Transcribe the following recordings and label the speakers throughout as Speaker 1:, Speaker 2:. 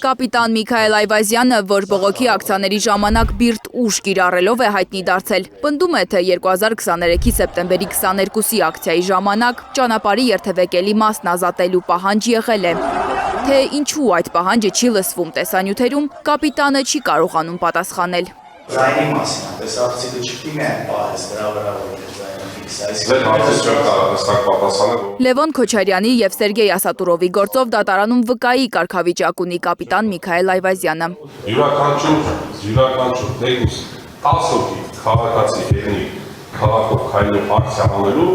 Speaker 1: Կապիտան Միքայել Այվազյանը, որ բողոքի ակցիաների ժամանակ բիրտ ուժ կիրառելով է հայտնի դարձել, պնդում է, թե 2023-ի սեպտեմբերի 22-ի ակցիայի ժամանակ ճանապարհի երթևեկելի մասն ազատելու պահանջ եղել է։ Թե ինչու այդ պահանջը չի լսվում տեսանյութերում, կապիտանը չի կարողանում պատասխանել։
Speaker 2: Ձայնի մասին, տեսակցիլը չպիտի միայն պահես դրա վրա,
Speaker 1: Լևոն Քոչարյանի և Սերգեյ Ասատուրովի գործով դատարանում վկայի կարգավիճակ ունի կապիտան Միքայել Այվազյանը։
Speaker 3: Յուրաքանչյուր թեկուզ 10 հոգի քաղաքացի ելնի քաղաքով քայլում ակցիա անելու,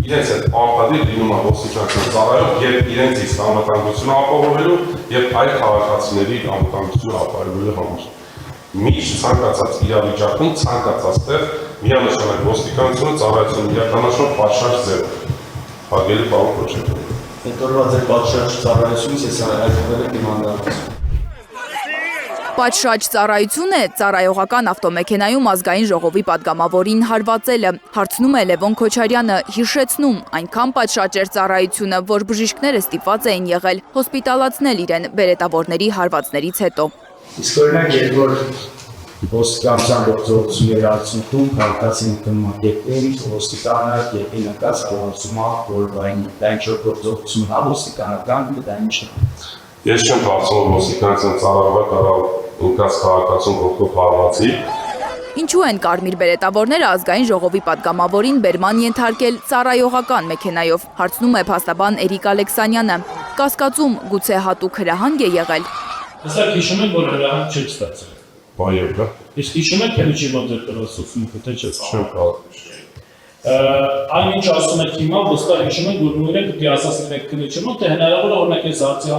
Speaker 3: իրենց այդ պարտադիր լինում է ոստիկանության ծառայով և իրենց իսկ անվտանգությունը ապահովելու և այլ քաղաքացիների անվտանգությունը ապահովելու համար։ Միշտ ցանկացած իրավիճակում ցանկացած տեղ միանշանակ ոստիկանությունը ծառայություն իրականացնող պատշաճ ձև։ Հարգելի պարոն Քոչարյան։
Speaker 2: Հետորված է պատշաճ ծառայությունից ես հայտնվել եմ դիմանդարություն։
Speaker 1: Պատշաճ ծառայություն է ծառայողական ավտոմեքենայում ազգային ժողովի պատգամավորին հարվածելը, հարցնում է Լևոն Քոչարյանը, հիշեցնում, այնքան պատշաճ էր ծառայությունը, որ բժիշկները ստիպված էին եղել հոսպիտալացնել իրեն բերետավորների հարվածներից հետո։
Speaker 2: Իսկ օրինակ երբ որ ոստիկանության գործողությունների արդյունքում քաղաքացին ընդունում է դեպքերի, ոստիկանը դեպի նկատած գործում է, որ դա ինչ-որ գործողություն է ոստիկանական, դա ինչ է։
Speaker 3: Ես չեմ կարծում, որ ոստիկանության ծառայողը կարող ինքնաց քաղաքացուն կողքով հարվածի։
Speaker 1: Ինչու են կարմիր բերետավորները ազգային ժողովի պատգամավորին բերման ենթարկել ծառայողական մեքենայով, հարցնում է փաստաբան Էրիկ Ալեքսանյանը։ Կասկածում գուցե հատուկ հրահանգ է եղել։
Speaker 4: Հստակ հիշում եք, որ հրահանգ չեք ստացել։
Speaker 3: Բայև դա։
Speaker 4: Իսկ հիշում եք, թե ինչի մոտ եք կրոսում, թե չեք։
Speaker 3: Չեմ կարող։
Speaker 4: Այն ինչ ասում եք հիմա, վստահ հիշում եք, որ նույնը պետք է ասացին եք քննիչի մոտ, թե հնարավոր է օրինակ այս հարցի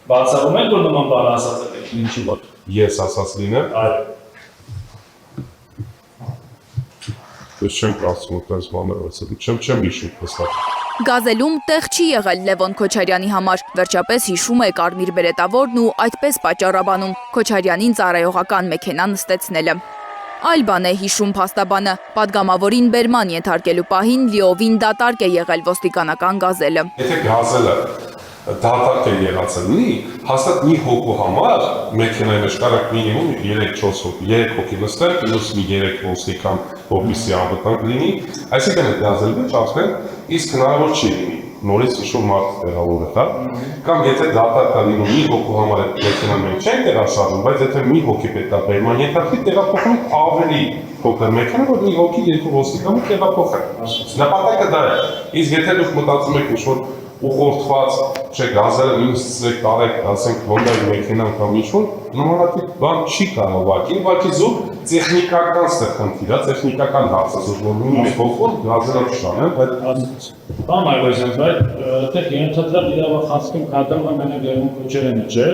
Speaker 4: բացառում եք, որ նման բառ ասած եք քննիչի մոտ։
Speaker 3: Ես ասած լինեմ։ Ես չեմ կարծում, որ այս բաները չեմ հիշում հստակ։
Speaker 1: Գազելում տեղ չի եղել Լևոն Քոչարյանի համար, վերջապես հիշում է կարմիր բերետավորն ու այդպես պատճառաբանում Քոչարյանին ծառայողական մեքենա նստեցնելը։ Այլ բան է հիշում փաստաբանը, պատգամավորին բերման ենթարկելու պահին լիովին դատարկ է եղել ոստիկանական գազելը։
Speaker 3: Եթե գազելը դատարկ է եղածել լինի, հաստատ մի հոգու համար մեքենայի մեջ կարող մինիմում 3 հոգի նստել, պլյուս մի 3 ոստիկան որպեսզի անվտանգ լինի, այսինքն այդ գազելի մեջ ասեն, իսկ հնարավոր չի լինի, նորից ինչ-որ մարդ տեղավորել, հա, կամ եթե դատարկ է լինում մի հոգու համար այդ մեքենան մենք չենք տեղաշարժում, բայց եթե մի հոգի պետք է բերման ենթարկվի, տեղափոխում ավելի փոքր մեքենա, որ մի հոգի 2 ոստիկանը տեղափոխեն։ Նպատակը դա է։ Իսկ եթե դուք մտածում եք ինչ-որ ուղղորդված, չէ, գազերը նույնիսկ տարեք, ասենք, Հոնդայի մեքենան կամ ինչ-որ, նմանատիպ բան չի կարող ուղղակի զուտ տեխնիկական ստեղծքիր, տեխնիկական հարց է, որ նույն փոխով գազերը չանեն, բայց
Speaker 4: Բան Այվազյան, բայց այդտեղ ենթադրյալ իրավախախտում կատարվում է մենակ Լևոն Քոչարյանը, չէ՞։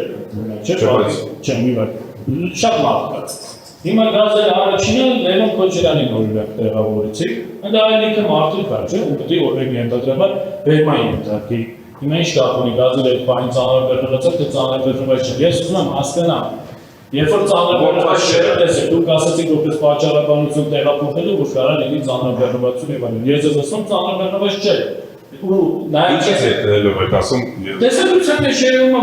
Speaker 4: Չէ, մի վայր։ Շատ լավ է։ Հիմա գազերը առաջինը Լևոն Քոչարյանին օրինակ տեղավորեցի, դա այլ ինքը մարդու կար, չէ՞, ու պետք է օրինակ ենթադրյալ բերման ենթարկի։ Հիմա ինչ կապ ունի գազերը այդ բանի ծանրաբեռնված է, թե ծանրաբեռնված չէ։ Ես ուզում եմ հասկանամ, երբ որ ծանրաբեռնված չէ, տեսեք, դուք ասացիք որպես պատճառաբանություն տեղափոխելու, որ կարող լինի ծանրաբեռնվածություն եւ այլն։ Ես ասում ծանրաբեռնված չէ։ Ու նայեք
Speaker 3: եք ասում
Speaker 4: տեսակցության մեջ երևում է,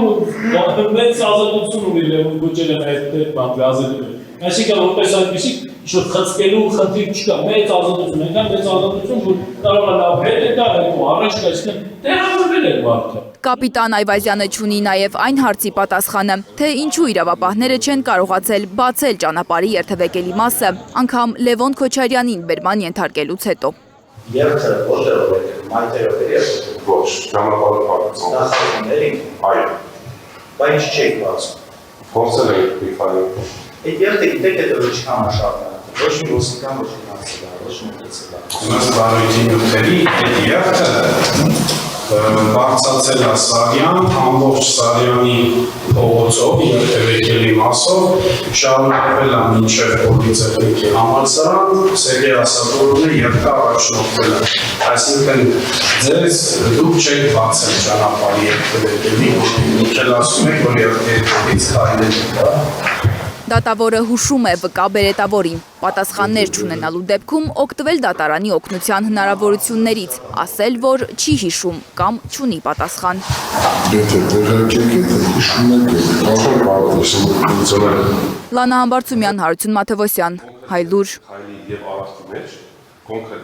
Speaker 4: որ մեծ ազատություն ունի Լևոն Քոչարյանը այդ բան գազելու։ Այսինքն որպես այդպեսի ինչ-որ խցկելու խնդիր չկա, մեծ ազատություն, այնքան մեծ ազատություն, որ կարող է լավ հետ է դա, առաջ կա, այսինքն տեղավորվել է մարդը։
Speaker 1: Կապիտան Այվազյանը չունի նաև այն հարցի պատասխանը, թե ինչու իրավապահները չեն կարողացել բացել ճանապարհի երթևեկելի մասը, անգամ Լևոն Քոչարյանին բերման ենթարկելուց հետո։
Speaker 2: Երթը որտեղ է, մայթերով է երթը։
Speaker 3: ոչ, ճանապարհը փակեցին։
Speaker 2: Դասերներին։
Speaker 3: Այո։
Speaker 2: Բայց չեք բացում։
Speaker 3: Փորձել ենք մի քանի։
Speaker 2: Այդ երթը գիտեք այդ ինչքան աշխատանք։ Ոչ մի ոստիկան ոչ մի հասցեա, ոչ մի տեսա։
Speaker 5: Ըստ բարույթի նյութերի այդ երթը բարձացել է Սարյան, ամբողջ Սարյանի փողոց փողոցով երթևեկելի մասով շարունակվել է մինչև Պոլիցեխնիկի համալսարան, Սերգեյ Ասատրովնը երկար առաջնորդվել է։ Այսինքն ձեզ դուք չեք բացել ճանապարհի երթևեկելի, ինքն ասում եք, որ երթևեկելից քայլել է։
Speaker 1: Դատավորը հուշում է վկա բերետավորին, պատասխաններ չունենալու դեպքում օգտվել դատարանի օգնության հնարավորություններից, ասել, որ չի հիշում կամ չունի պատասխան։
Speaker 6: Եթե տեղակեք եք, հիշում եք, կարող պատասխան։
Speaker 1: Լանա Համբարձումյան, Հարություն Մաթևոսյան, Հայլուր։
Speaker 3: Հայլի եւ արարքի մեջ կոնկրետ